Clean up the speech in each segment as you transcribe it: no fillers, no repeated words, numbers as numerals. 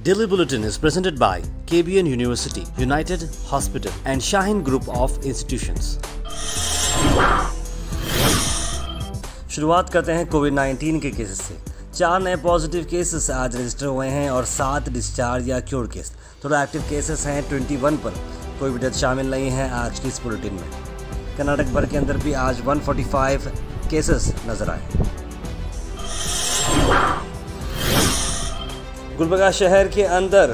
Daily Bulletin is presented by KBN University, United Hospital and Shaheen Group of Institutions. शुरुआत करते हैं कोविड-19 के cases से। 4 नए पॉजिटिव केसेस आज रजिस्टर हुए हैं और 7 डिस्चार्ज या क्योर केस। थोड़ा एक्टिव केसेस हैं 21 पर। कोई भी डेथ शामिल नहीं है आज की इस बुलेटिन में। कर्नाटक भर के अंदर भी आज 145 केसेस नजर आए। गुलबर्गा शहर के अंदर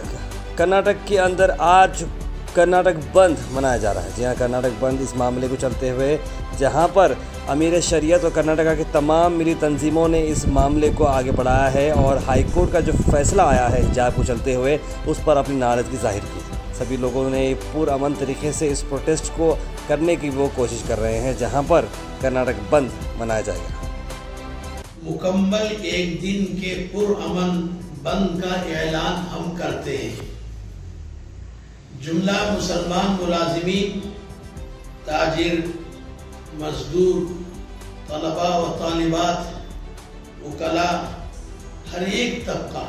कर्नाटक के अंदर आज कर्नाटक बंद मनाया जा रहा है। जी हाँ, कर्नाटक बंद इस मामले को चलते हुए जहां पर अमीर शरीयत और कर्नाटका की तमाम मिली तंजीमों ने इस मामले को आगे बढ़ाया है और हाई कोर्ट का जो फैसला आया है हिजाब को चलते हुए उस पर अपनी नाराज़गी जाहिर की। सभी लोगों ने पुरअमन तरीके से इस प्रोटेस्ट को करने की वो कोशिश कर रहे हैं जहां पर कर्नाटक बंद मनाया जाएगा। मुकम्मल एक दिन के पुरअमन बंद का ऐलान हम करते हैं। जुमला मुसलमान मुलाजिमीन, ताजिर, मजदूर, तलबा व तालिबात, वकला, हर एक तबका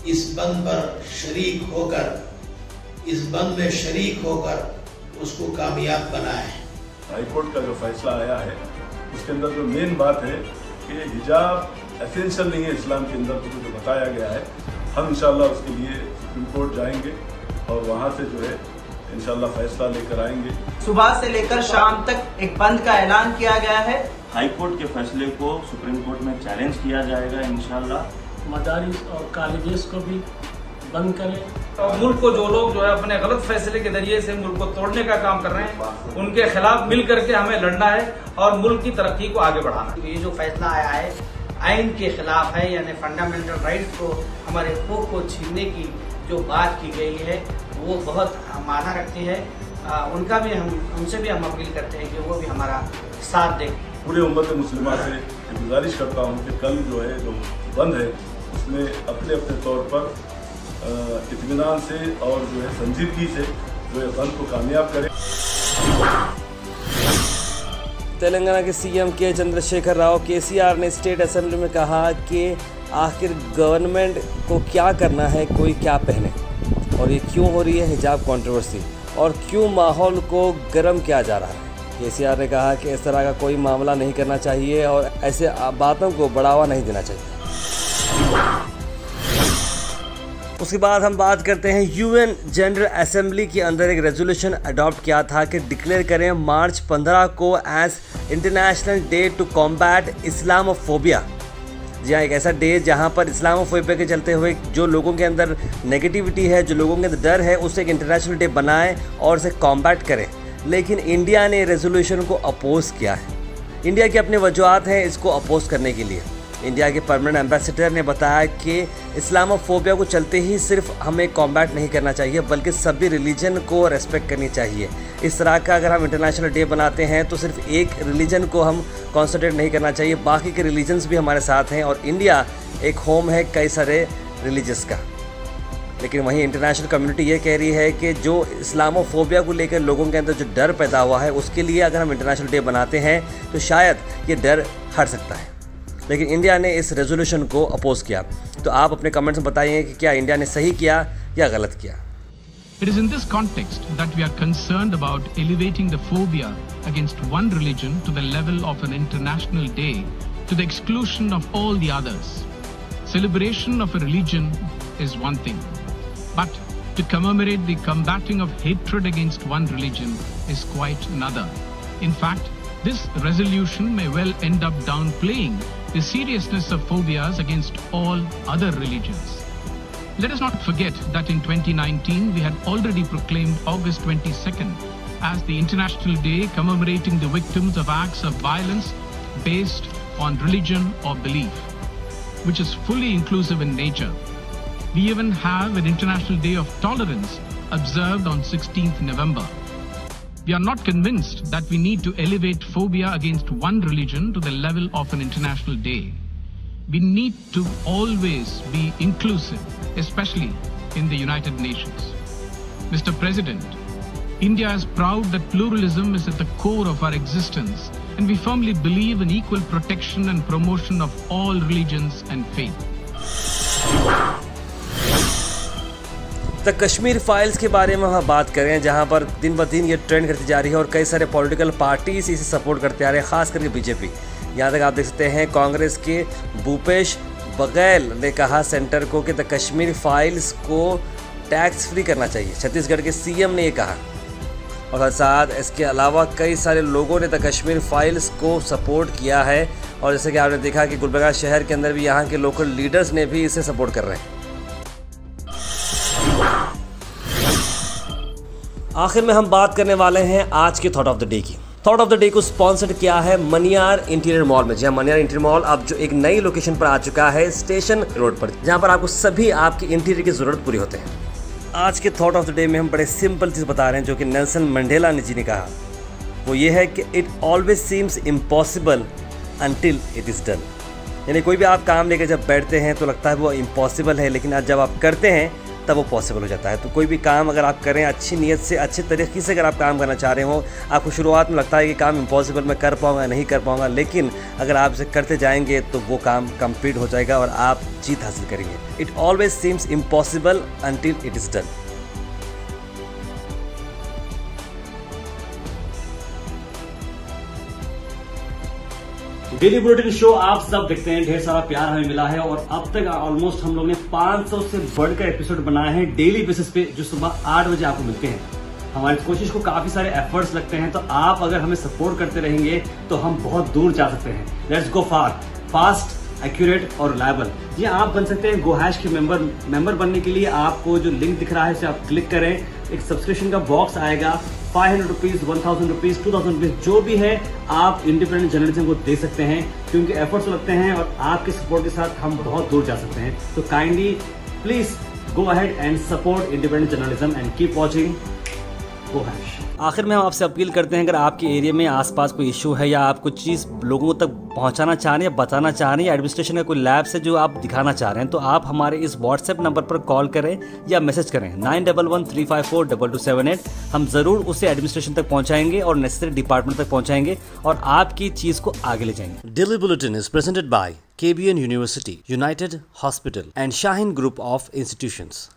इस बंद पर शरीक होकर, इस बंद में शरीक होकर उसको कामयाब बनाए। हाईकोर्ट का जो फैसला आया है उसके अंदर जो मेन बात है कि हिजाब एसेंशियल नहीं है इस्लाम के अंदर, तो जो बताया गया है हम इंशाल्लाह उसके लिए सुप्रीम कोर्ट जाएंगे और वहाँ से जो है इंशाल्लाह फैसला लेकर आएंगे। सुबह से लेकर शाम तक एक बंद का ऐलान किया गया है। हाई कोर्ट के फैसले को सुप्रीम कोर्ट में चैलेंज किया जाएगा इंशाल्लाह। मदारिस और कॉलेजेस को भी बंद करें और मुल्क को जो लोग जो है अपने गलत फैसले के जरिए से मुल्क को तोड़ने का काम कर रहे हैं उनके खिलाफ मिल करके हमें लड़ना है और मुल्क की तरक्की को आगे बढ़ाना है। ये जो फैसला आया है आइन के खिलाफ है, यानी फंडामेंटल राइट्स को, हमारे हकूक को छीनने की जो बात की गई है वो बहुत माना रखती है। उनसे भी हम अपील करते हैं कि वो भी हमारा साथ दें। पूरे उम्मत मुस्लिमा से गुजारिश करता हूँ कि कल जो है जो बंद है उसमें अपने अपने तौर पर इत्मीनान से और जो है संजीदगी से जो है बंद को कामयाब करें। तेलंगाना के सीएम के चंद्रशेखर राव केसीआर ने स्टेट असेंबली में कहा कि आखिर गवर्नमेंट को क्या करना है, कोई क्या पहने और ये क्यों हो रही है हिजाब कंट्रोवर्सी और क्यों माहौल को गर्म किया जा रहा है। केसीआर ने कहा कि इस तरह का कोई मामला नहीं करना चाहिए और ऐसे बातों को बढ़ावा नहीं देना चाहिए। उसके बाद हम बात करते हैं यूएन जनरल असेंबली के अंदर एक रेजोल्यूशन अडॉप्ट किया था कि डिक्लेयर करें मार्च 15 को as international day to combat Islamophobia. जी हाँ, एक ऐसा डे जहाँ पर इस्लामोफोबिया के चलते हुए जो लोगों के अंदर नेगेटिविटी है, जो लोगों के अंदर डर है, उसे एक इंटरनेशनल डे बनाएं और उसे कॉम्बैट करें। लेकिन इंडिया ने रेजोल्यूशन को अपोज किया है। इंडिया की अपनी वजूहत हैं इसको अपोज करने के लिए। इंडिया के परमानेंट एम्बेसडर ने बताया कि इस्लामोफोबिया को चलते ही सिर्फ हमें कॉम्बैट नहीं करना चाहिए बल्कि सभी रिलीजन को रेस्पेक्ट करनी चाहिए। इस तरह का अगर हम इंटरनेशनल डे बनाते हैं तो सिर्फ एक रिलीजन को हम कॉन्सेंट्रेट नहीं करना चाहिए, बाकी के रिलीजन्स भी हमारे साथ हैं और इंडिया एक होम है कई सारे रिलीजस का। लेकिन वहीं इंटरनेशनल कम्युनिटी ये कह रही है कि जो इस्लामोफोबिया को लेकर लोगों के अंदर जो डर पैदा हुआ है उसके लिए अगर हम इंटरनेशनल डे बनाते हैं तो शायद ये डर हट सकता है। लेकिन इंडिया ने इस रेजोल्यूशन को अपोज किया। तो आप अपने कमेंट्स में बताइए कि क्या इंडिया ने सही किया या गलत किया। It is in this context that we are concerned about elevating the phobia against one religion to the level of an international day to the exclusion of all the others. Celebration of a religion is one thing, but to commemorate the combating of hatred against one religion is quite another. In fact, this resolution may well end up downplaying the seriousness of phobias against all other religions. Let us not forget that in 2019 we had already proclaimed August 22nd as the International Day commemorating the victims of acts of violence based on religion or belief, which is fully inclusive in nature. We even have an International Day of Tolerance observed on 16th November. We are not convinced that we need to elevate phobia against one religion to the level of an international day. We need to always be inclusive, especially in the United Nations. Mr. President, India is proud that pluralism is at the core of our existence, and we firmly believe in equal protection and promotion of all religions and faith. The Kashmir files के बारे में हम बात करें, जहां पर दिन ब दिन ये ट्रेंड करती जा रही है और कई सारे पॉलिटिकल पार्टीज इसे सपोर्ट करते आ रहे हैं, खास करके बीजेपी। यहाँ तक आप देख सकते हैं कांग्रेस के भूपेश बघेल ने कहा सेंटर को कि द कश्मीर फाइल्स को टैक्स फ्री करना चाहिए। छत्तीसगढ़ के सीएम ने ये कहा और साथ इसके अलावा कई सारे लोगों ने द कश्मीर फाइल्स को सपोर्ट किया है। और जैसे कि आपने देखा कि गुलबर्गा शहर के अंदर भी यहाँ के लोकल लीडर्स ने भी इसे सपोर्ट कर रहे हैं। आखिर में हम बात करने वाले हैं आज के थॉट ऑफ द डे की। थॉट ऑफ द डे को स्पॉन्सर्ड किया है मनियार इंटीरियर मॉल में। जी हाँ, मनियार इंटीरियर मॉल अब जो एक नई लोकेशन पर आ चुका है स्टेशन रोड पर, जहाँ पर आपको सभी आपकी इंटीरियर की ज़रूरत पूरी होते हैं। आज के थॉट ऑफ द डे में हम बड़े सिंपल चीज़ बता रहे हैं जो कि नेल्सन मंडेला जी ने कहा, वो ये है कि it always seems impossible until it is done. यानी कोई भी आप काम लेकर जब बैठते हैं तो लगता है वो इम्पॉसिबल है, लेकिन आज जब आप करते हैं तब वो पॉसिबल हो जाता है। तो कोई भी काम अगर आप करें अच्छी नीयत से, अच्छे तरीके से अगर आप काम करना चाह रहे हो, आपको शुरुआत में लगता है कि काम इम्पॉसिबल मैं कर पाऊँगा नहीं कर पाऊँगा, लेकिन अगर आप इसे करते जाएंगे तो वो काम कंप्लीट हो जाएगा और आप जीत हासिल करेंगे। It always seems impossible until it is done. Daily bulletin show आप सब देखते हैं, ढेर सारा प्यार हमें मिला है और अब तक ऑलमोस्ट हम लोग ने 500 से बढ़कर एपिसोड बनाए हैं डेली बेसिस पे, जो सुबह 8 बजे आपको मिलते हैं। हमारी कोशिश को काफी सारे एफर्ट्स लगते हैं, तो आप अगर हमें सपोर्ट करते रहेंगे तो हम बहुत दूर जा सकते हैं। Let's go far, fast, accurate और रिलायबल। ये आप बन सकते हैं GoHash के मेंबर बनने के लिए आपको जो लिंक दिख रहा है उसे आप क्लिक करें। एक सब्सक्रिप्शन का बॉक्स आएगा, 500 रुपीज, 1000 रुपीज, 2000 रुपीज, जो भी है आप इंडिपेंडेंट जर्नलिज्म को दे सकते हैं, क्योंकि एफर्ट्स लगते हैं और आपके सपोर्ट के साथ हम बहुत दूर जा सकते हैं। तो kindly please go ahead and support independent journalism and keep watching GoHash। आखिर में हम आपसे अपील करते हैं, अगर आपके एरिया में आसपास कोई इशू है या आप कुछ चीज़ लोगों तक पहुंचाना चाह रहे हैं या बताना चाह रहे हैं या एडमिनिस्ट्रेशन का कोई लैब से जो आप दिखाना चाह रहे हैं, तो आप हमारे इस व्हाट्सएप नंबर पर कॉल करें या मैसेज करें 9113542278। हम ज़रूर उसे एडमिनिस्ट्रेशन तक पहुंचाएंगे और नेसेसरी डिपार्टमेंट तक पहुंचाएंगे और आपकी चीज़ को आगे ले जाएंगे। Daily bulletin is presented by KBN University, United Hospital and Shaheen Group of Institutions.